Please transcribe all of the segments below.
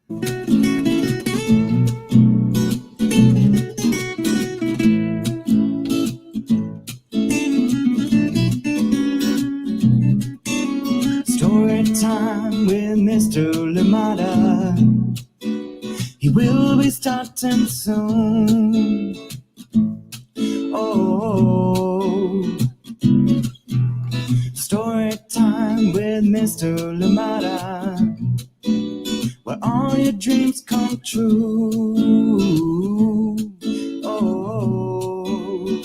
Story time with Mr. Lamada. He will be starting soon. Oh, story time with Mr. Lamada, where all your dreams come true. Oh,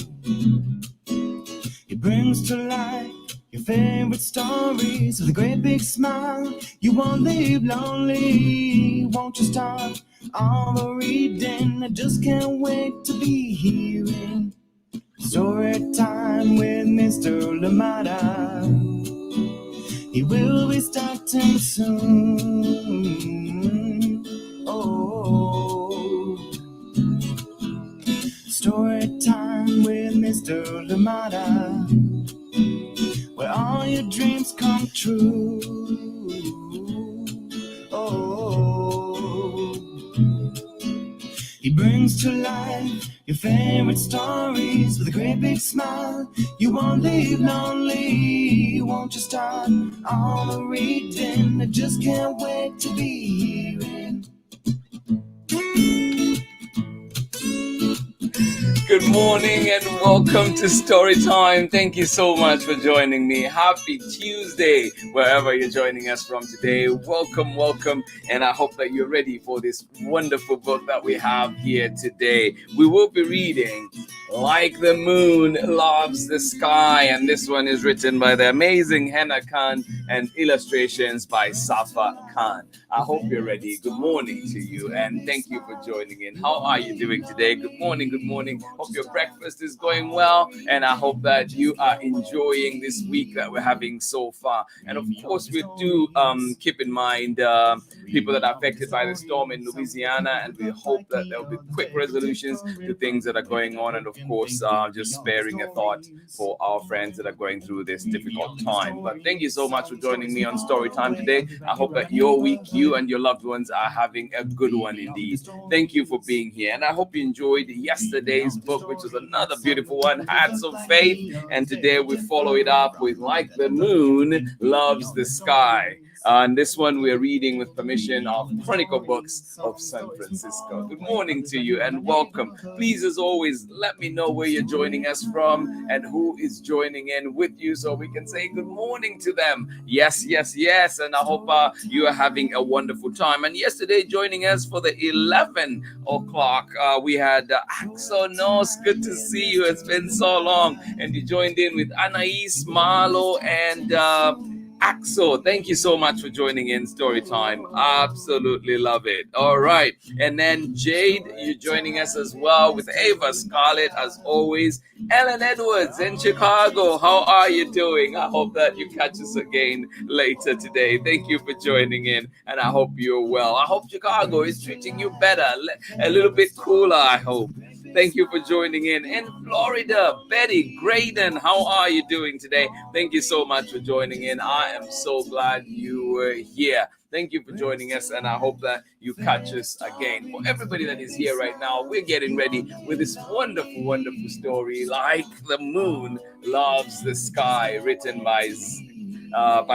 he brings to life your favorite stories with a great big smile. You won't leave lonely, won't you start all the reading? I just can't wait to be hearing story time with Mr. Lamada. He will be starting soon. Oh, story time with Mr. Lamada, where all your dreams come true. Oh, he brings to life your favorite stories with a great big smile. You won't leave lonely, won't you start all the reading? I just can't wait to be hearing. Good morning and welcome to Story Time. Thank you so much for joining me. Happy Tuesday, wherever you're joining us from today. Welcome, welcome, and I hope that you're ready for this wonderful book that we have here today. We will be reading Like the Moon Loves the Sky, and this one is written by the amazing Hena Khan and illustrations by Saffa Khan. I hope you're ready. Good morning to you, and thank you for joining in. How are you doing today? Good morning, good morning. Hope your breakfast is going well, and I hope that you are enjoying this week that we're having so far. And of course, we do keep in mind people that are affected by the storm in Louisiana, and we hope that there will be quick resolutions to things that are going on, and of course, just sparing a thought for our friends that are going through this difficult time. But thank you so much for joining me on Story Time today. I hope that your week, you and your loved ones are having a good one indeed. Thank you for being here, and I hope you enjoyed yesterday's book, which was another beautiful one, Hats of Faith, and today we follow it up with Like the Moon Loves the Sky. And this one we're reading with permission of Chronicle Books of San Francisco. Good morning to you and welcome. Please, as always, let me know where you're joining us from and who is joining in with you so we can say good morning to them. Yes, yes, yes. And I hope you are having a wonderful time. And yesterday, joining us for the 11 o'clock, we had Axo Nos. Good to see you. It's been so long. And you joined in with Anais, Marlo, and Axel, thank you so much for joining in Story Time. Absolutely love it. All right. And then Jade, you're joining us as well with Ava Scarlett, as always. Ellen Edwards in Chicago. How are you doing? I hope that you catch us again later today. Thank you for joining in, and I hope you're well. I hope Chicago is treating you better, a little bit cooler, I hope. Thank you for joining in. In Florida, Betty Graydon, how are you doing today? Thank you so much for joining in. I am so glad you were here. Thank you for joining us, and I hope that you catch us again. For everybody that is here right now, we're getting ready with this wonderful, wonderful story, Like the Moon Loves the Sky, written by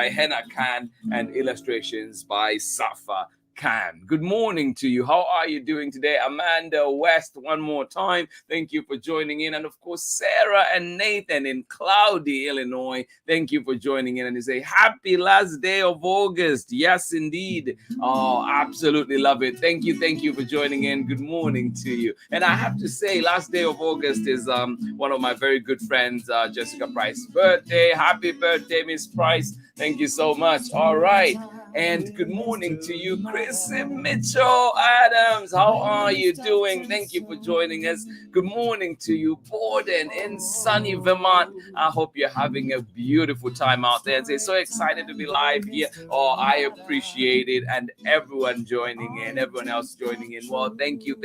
Hena Khan and illustrations by Saffa Khan. Good morning to you. How are you doing today? Amanda West, one more time. Thank you for joining in. And of course, Sarah and Nathan in Cloudy, Illinois. Thank you for joining in. And you say, happy last day of August. Yes, indeed. Oh, absolutely love it. Thank you for joining in. Good morning to you. And I have to say, last day of August is one of my very good friends, Jessica Price's birthday. Happy birthday, Miss Price. Thank you so much. All right. And good morning to you, Chris Mitchell Adams. How are you doing? Thank you for joining us. Good morning to you, Borden in sunny Vermont. I hope you're having a beautiful time out there. And say, so excited to be live here. Oh, I appreciate it. And everyone joining in, everyone else joining in. Well, thank you.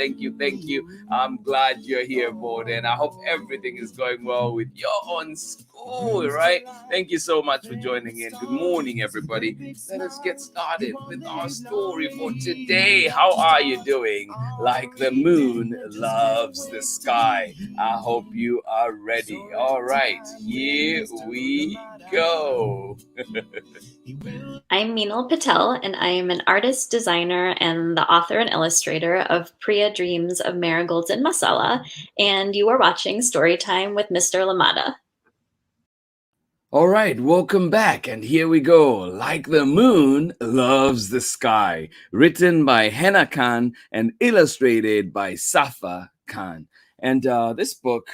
I'm glad you're here, Borden. I hope everything is going well with your own school, right? Thank you so much for joining in. Good morning, everybody. Let us get started with our story for today. How are you doing? Like the moon loves the sky. I hope you are ready. All right, here we go. I'm Meenal Patel, and I am an artist, designer, and the author and illustrator of Priya Dreams of Marigolds and Masala, and you are watching Storytime with Mr. Lamada. All right, welcome back, and here we go. Like the moon loves the sky, written by Hena Khan and illustrated by Saffa Khan. And this book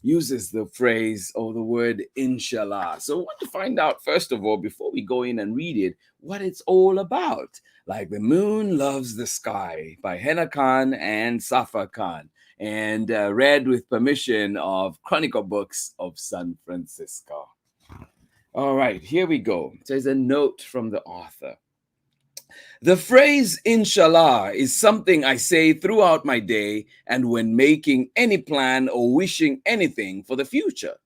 uses the phrase or the word inshallah. So I want to find out, first of all, before we go in and read it, what it's all about. Like the moon loves the sky by Hena Khan and Saffa Khan, and read with permission of Chronicle Books of San Francisco. All right, here we go. There's a note from the author. The phrase inshallah is something I say throughout my day and when making any plan or wishing anything for the future,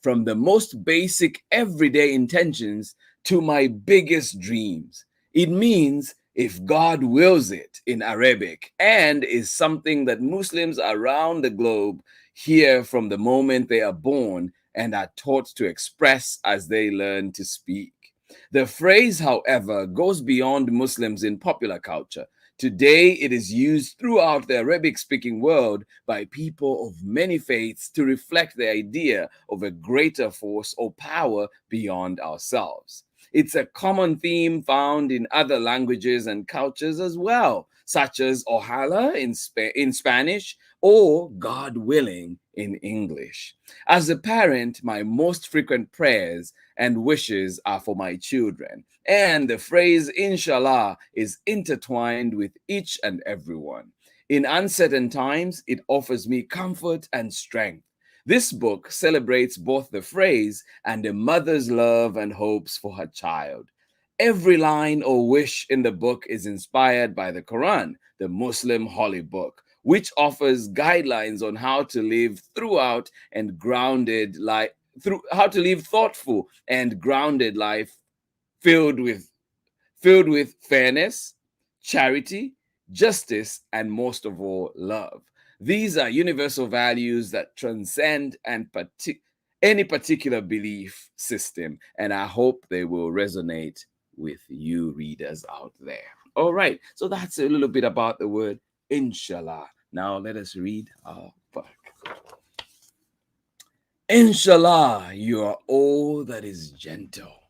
from the most basic everyday intentions to my biggest dreams. It means if God wills it in Arabic, and is something that Muslims around the globe hear from the moment they are born and are taught to express as they learn to speak. The phrase, however, goes beyond Muslims in popular culture. Today, it is used throughout the Arabic-speaking world by people of many faiths to reflect the idea of a greater force or power beyond ourselves. It's a common theme found in other languages and cultures as well, such as Ojalá in Spanish or God willing in English. As a parent, my most frequent prayers and wishes are for my children, and the phrase inshallah is intertwined with each and every one. In uncertain times, it offers me comfort and strength. This book celebrates both the phrase and a mother's love and hopes for her child. Every line or wish in the book is inspired by the Quran, the Muslim holy book, which offers guidelines on how to live throughout and grounded life, how to live thoughtful and grounded life filled with fairness, charity, justice, and most of all, love. These are universal values that transcend any particular belief system, and I hope they will resonate with you readers out there. All right, so that's a little bit about the word inshallah. Now let us read our book. Inshallah, you are all that is gentle.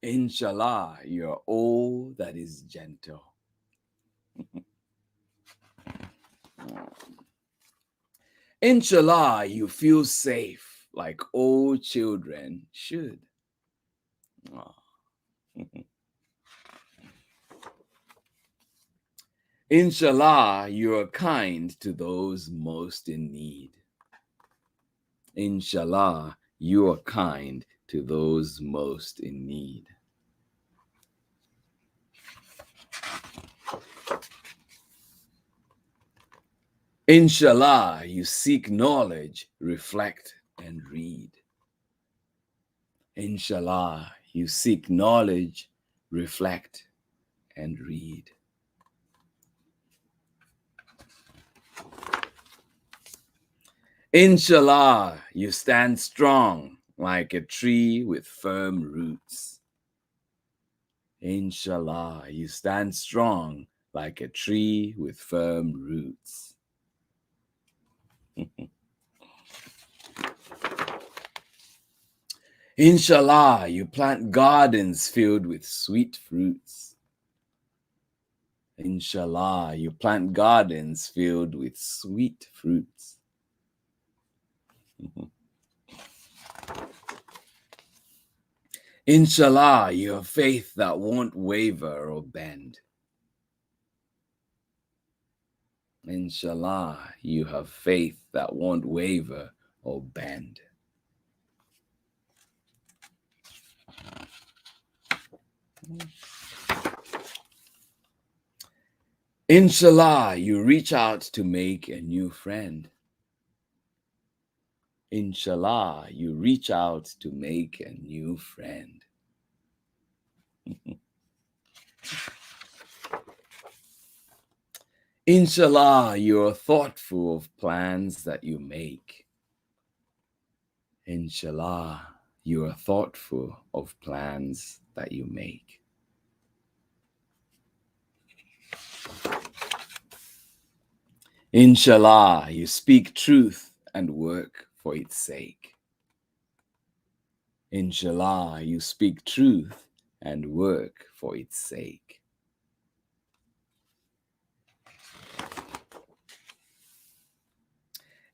Inshallah, you are all that is gentle. Inshallah, you feel safe like all children should. Inshallah, you are kind to those most in need. Inshallah, you are kind to those most in need. Inshallah, you seek knowledge, reflect, and read. Inshallah, you seek knowledge, reflect, and read. Inshallah, you stand strong like a tree with firm roots. Inshallah, you stand strong like a tree with firm roots. Inshallah, you plant gardens filled with sweet fruits. Inshallah, you plant gardens filled with sweet fruits. Inshallah, you have faith that won't waver or bend. Inshallah, you have faith that won't waver or bend. Inshallah, you reach out to make a new friend. Inshallah, you reach out to make a new friend. Inshallah, you're thoughtful of plans that you make. Inshallah, you are thoughtful of plans that you make. Inshallah, you speak truth and work for its sake. Inshallah, you speak truth and work for its sake.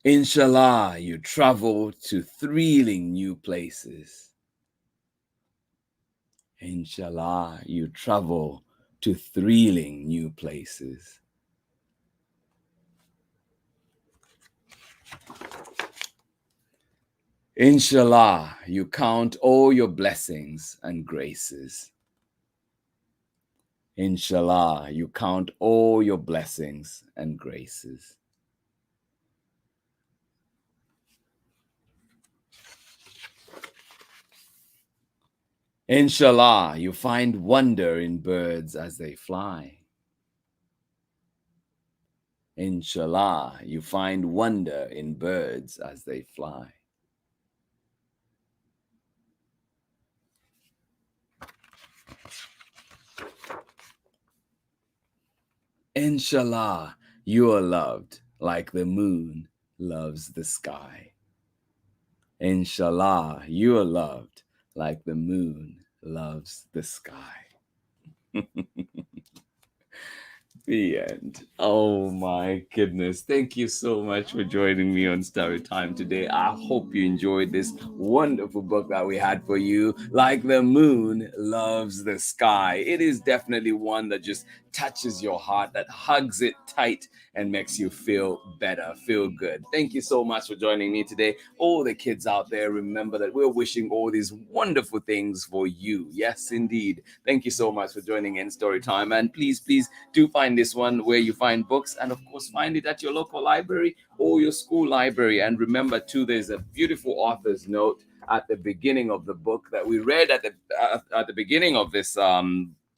Inshallah, you travel to thrilling new places. Inshallah, you travel to thrilling new places. Inshallah, you count all your blessings and graces. Inshallah, you count all your blessings and graces. Inshallah, you find wonder in birds as they fly. Inshallah, you find wonder in birds as they fly. Inshallah, you are loved like the moon loves the sky. Inshallah, you are loved like the moon loves the sky. The end. Oh my goodness. Thank you so much for joining me on Story Time today. I hope you enjoyed this wonderful book that we had for you. Like the moon loves the sky. It is definitely one that just touches your heart, that hugs it tight and makes you feel better, feel good. Thank you so much for joining me today. All the kids out there, remember that we're wishing all these wonderful things for you. Yes, indeed. Thank you so much for joining in Story Time. And please do find this one where you find books, and of course find it at your local library or your school library. And remember too, there's a beautiful author's note at the beginning of the book that we read at the beginning of this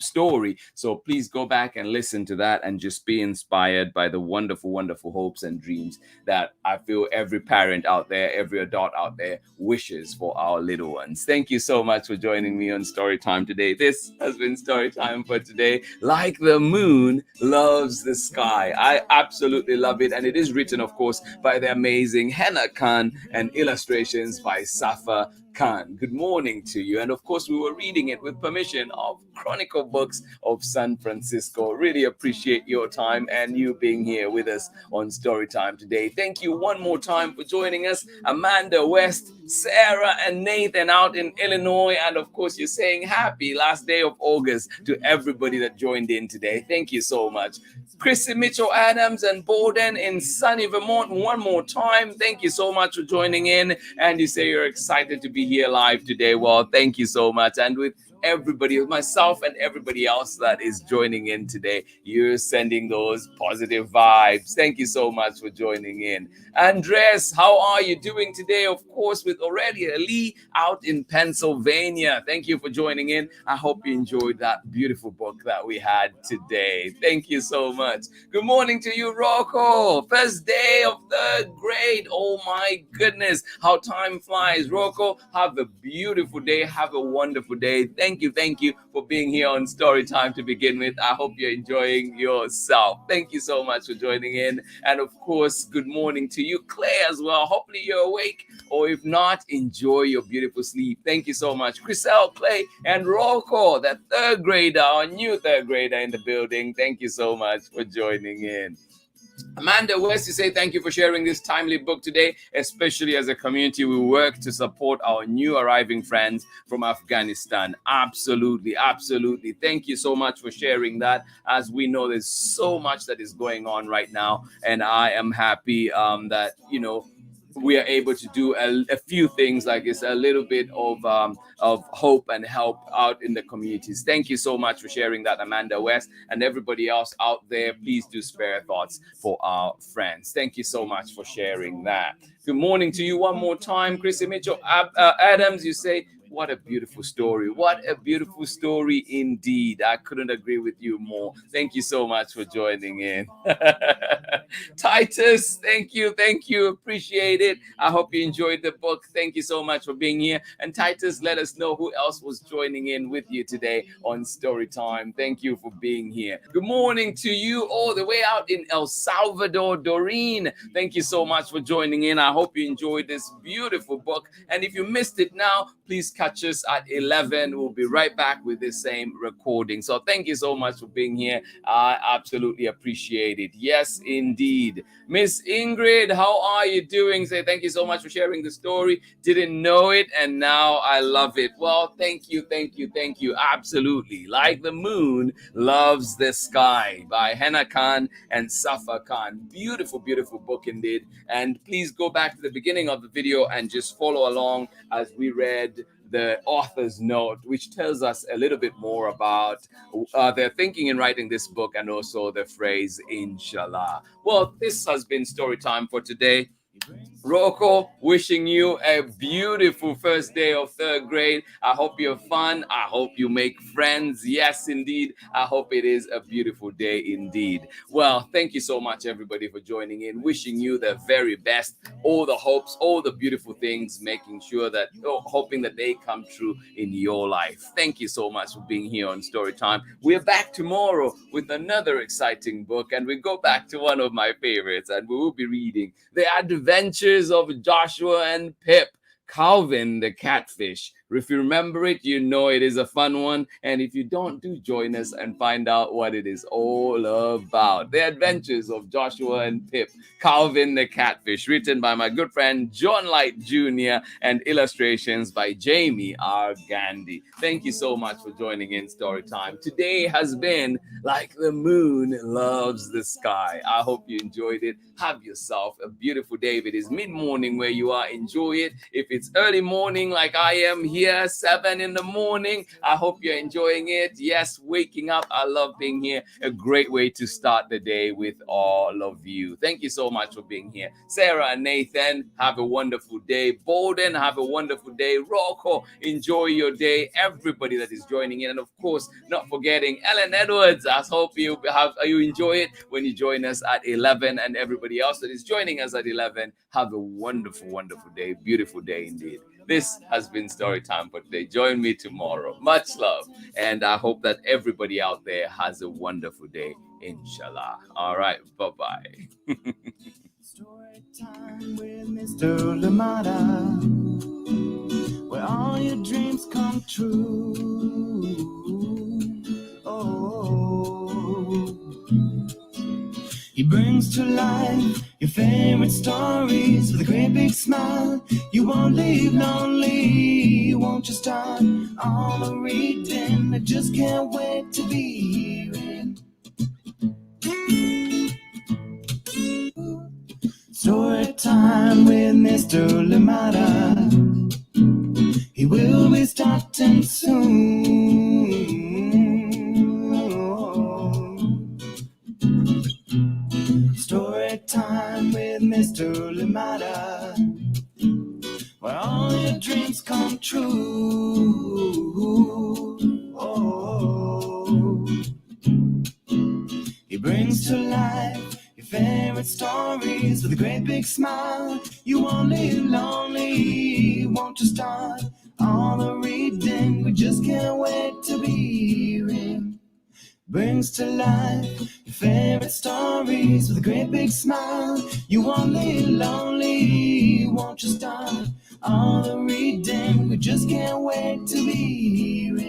story. So please go back and listen to that and just be inspired by the wonderful hopes and dreams that I feel every parent out there, every adult out there wishes for our little ones. Thank you so much for joining me on Story Time today. This has been Story Time for today. Like the moon loves the sky. I absolutely love it. And it is written, of course, by the amazing Hena Khan and illustrations by Saffa Khan. Good morning to you. And of course, we were reading it with permission of Chronicle Books of San Francisco. Really appreciate your time and you being here with us on Storytime today. Thank you one more time for joining us. Amanda West, Sarah and Nathan out in Illinois. And of course, you're saying happy last day of August to everybody that joined in today. Thank you so much. Chrissy Mitchell Adams and Borden in sunny Vermont, one more time. Thank you so much for joining in. And you say you're excited to be here live today. Well, thank you so much. And with everybody, myself and everybody else that is joining in today, you're sending those positive vibes. Thank you so much for joining in. Andres, how are you doing today? Of course, with Aurelia Lee out in Pennsylvania. Thank you for joining in. I hope you enjoyed that beautiful book that we had today. Thank you so much. Good morning to you, Rocco. First day of third grade. Oh my goodness, how time flies. Rocco, have a beautiful day. Have a wonderful day. Thank you for being here on Storytime to begin with. I hope you're enjoying yourself. Thank you so much for joining in. And of course, good morning to you, Claire, as well. Hopefully you're awake, or if not, enjoy your beautiful sleep. Thank you so much, Chriselle, Clay, and Rocco, that third grader, our new third grader in the building. Thank you so much for joining in. Amanda West, you say thank you for sharing this timely book today, especially as a community we work to support our new arriving friends from Afghanistan. Absolutely. Thank you so much for sharing that. As we know, there's so much that is going on right now, and I am happy that, we are able to do a few things like this, a little bit of hope and help out in the communities. Thank you so much for sharing that, Amanda West, and everybody else out there. Please do spare thoughts for our friends. Thank you so much for sharing that. Good morning to you one more time, Chrissy Mitchell Adams. You say What a beautiful story. What a beautiful story indeed. I couldn't agree with you more. Thank you so much for joining in. Titus, thank you. Thank you. Appreciate it. I hope you enjoyed the book. Thank you so much for being here. And Titus, let us know who else was joining in with you today on Storytime. Thank you for being here. Good morning to you all the way out in El Salvador, Doreen. Thank you so much for joining in. I hope you enjoyed this beautiful book. And if you missed it now, please catch us at 11. We'll be right back with the same recording. So thank you so much for being here. I absolutely appreciate it. Yes, indeed. Miss Ingrid, how are you doing? Say thank you so much for sharing the story. Didn't know it, and now I love it. Well, thank you, thank you, thank you. Absolutely. Like the Moon Loves the Sky by Hena Khan and Saffa Khan. Beautiful, beautiful book indeed. And please go back to the beginning of the video and just follow along as we read the author's note, which tells us a little bit more about their thinking in writing this book, and also the phrase inshallah. Well, this has been story time for today. Rocco, wishing you a beautiful first day of third grade. I hope you're fun. I hope you make friends. Yes, indeed. I hope it is a beautiful day indeed. Well, thank you so much, everybody, for joining in. Wishing you the very best. All the hopes, all the beautiful things, making sure that, hoping that they come true in your life. Thank you so much for being here on Storytime. We're back tomorrow with another exciting book, and we go back to one of my favorites, and we will be reading The Adventures of Joshua and Pip, Calvin the Catfish. If you remember it, you know it is a fun one. And if you don't, do join us and find out what it is all about. The Adventures of Joshua and Pip, Calvin the Catfish, written by my good friend John Light Jr. and illustrations by Jamie R. Gandhi. Thank you so much for joining in Storytime. Today has been Like the Moon Loves the Sky. I hope you enjoyed it. Have yourself a beautiful day. If it is mid-morning where you are, enjoy it. If it's early morning like I am here, 7 in the morning, I hope you're enjoying it. Yes, waking up. I love being here. A great way to start the day with all of you. Thank you so much for being here. Sarah and Nathan, have a wonderful day. Bolden, have a wonderful day. Rocco, enjoy your day. Everybody that is joining in. And of course, not forgetting Ellen Edwards. I hope you enjoy it when you join us at 11. And everybody else that is joining us at 11, have a wonderful, wonderful day. Beautiful day indeed. This has been Storytime for today. Join me tomorrow. Much love. And I hope that everybody out there has a wonderful day, inshallah. All right. Bye-bye. Story time with Mr. Lamada, where all your dreams come true. Oh, he brings to life your favorite stories with a great big smile. You won't leave lonely, won't you start all the reading? I just can't wait to be hearing. Story time with Mr. Lamada. He will be starting soon. Story time with Mr. Lamada, where all your dreams come true. Oh, he brings to life your favorite stories with a great big smile. You won't live lonely, won't you start all the reading? We just can't wait to be hearing. Brings to life your favorite stories with a great big smile. You won't live lonely, won't you start all the reading? We just can't wait to be hearing.